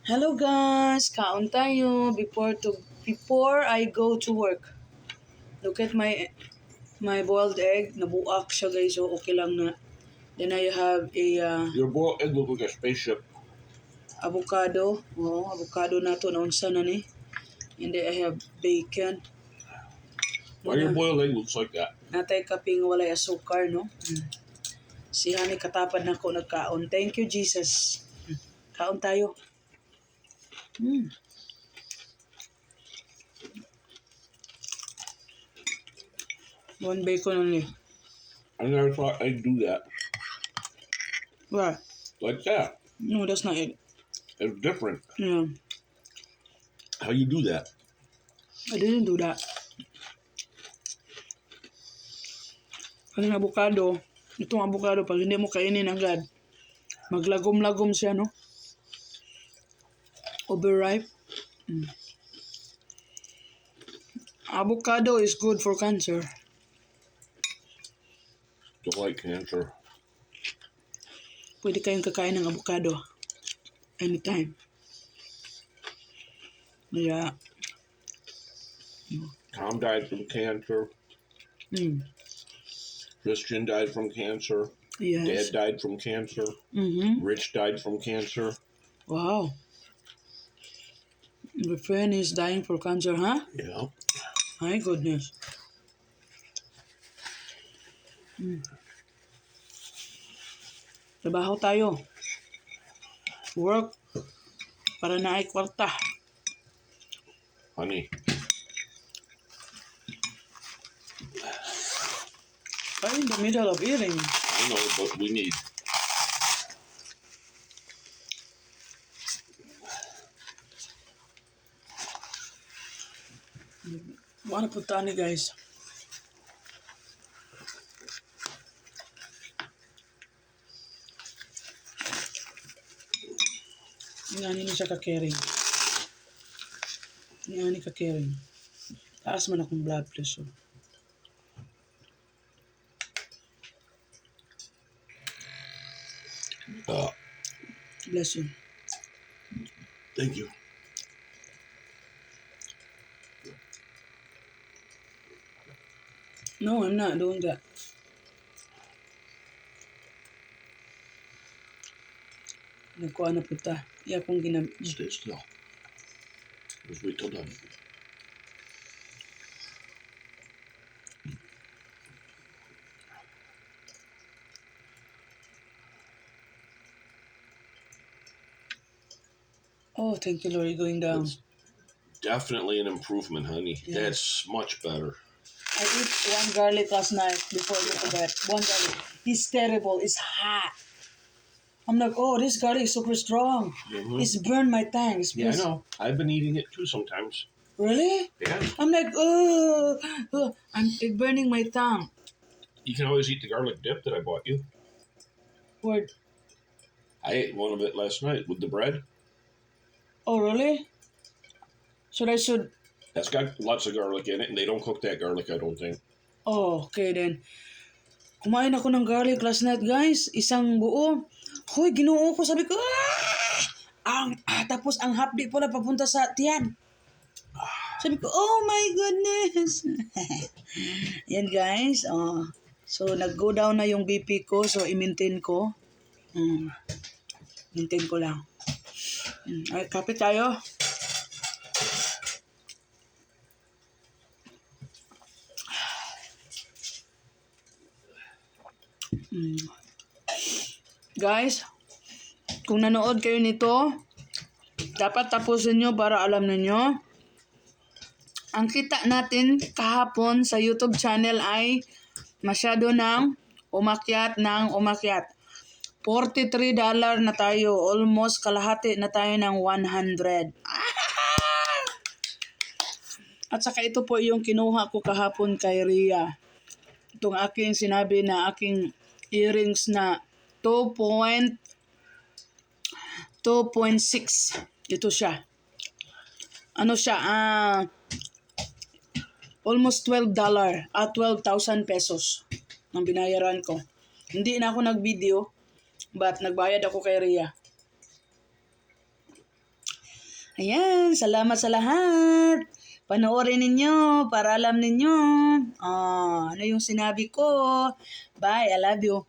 Hello guys, kaon tayo before I go to work. Look at my boiled egg, nabuak siya guys, so okay lang na. Then I have a Your boiled egg looks like a spaceship. avocado. Oh, avocado na to naunsa na ni. And then I have bacon. Why your boiled egg looks like that? Natay kaping walay asukar, no? Si Hani katapad na ko nagkaon. Thank you Jesus. Kaon tayo. One bacon only. I never thought I'd do that. What? Like that. No, that's not it. It's different. Yeah, How you do that? I didn't do that. Ang avocado, itong avocado, pag hindi mo kainin agad, maglagom-lagom siya, no? Overripe. Avocado is good for cancer. To like cancer. Pwede kayong kakain ng avocado. Anytime. Yeah. Tom died from cancer. Christian died from cancer. Yes. Dad died from cancer. Rich died from cancer. Wow. Your friend is dying for cancer, huh? Yeah. My goodness. Trabaho tayo. Work. Para na ay kwarta. Honey. I'm in the middle of eating. I know, but we need. Wanna put tani guys. Ngani ni siya ka-caring. Ngani ka-caring. Taas man akong blood pressure. Bless you. Thank you. No, I'm not doing that. Nagkuha na puta. Iya kong Stay still. Let's wait till done. Oh, thank you, Lord. You're going down. That's definitely an improvement, honey. Yeah. That's much better. I ate one garlic last night before I go to bed. One garlic. It's terrible. It's hot. I'm like, oh, this garlic is super strong. It's burned my tongue. Yeah, I know. I've been eating it too sometimes. Really? Yeah. I'm like, oh, it's burning my tongue. You can always eat the garlic dip that I bought you. Word. I ate one of it last night with the bread. Oh, really? So I should. That's got lots of garlic in it, and they don't cook that garlic, I don't think. Oh, okay then. Kumain ako ng garlic last night, guys. Isang buo. Hoy, ginoo ko. Sabi ko, tapos ang hapdi pala papunta sa tiyan. Sabi ko, oh my goodness. Yan, guys. Oh. So, nag-go down na yung BP ko. So, i-maintain ko. Maintain ko lang. Ay, kape tayo. Guys, kung nanood kayo nito, dapat tapusin nyo para alam ninyo. Ang kita natin kahapon sa YouTube channel ay masyado nang umakyat. $43 na tayo. Almost kalahati na tayo ng 100. At saka ito po yung kinuha ko kahapon kay Rhea. Itong aking sinabi na aking earrings na 2.6. Ito siya. Ano siya? Almost $12. 12,000 pesos ang binayaran ko. Hindi na ako nag-video, but nagbayad ako kay Rhea. Ayan, salamat sa lahat. Panoorin ninyo para alam ninyo. Ano yung sinabi ko. Bye, I love you.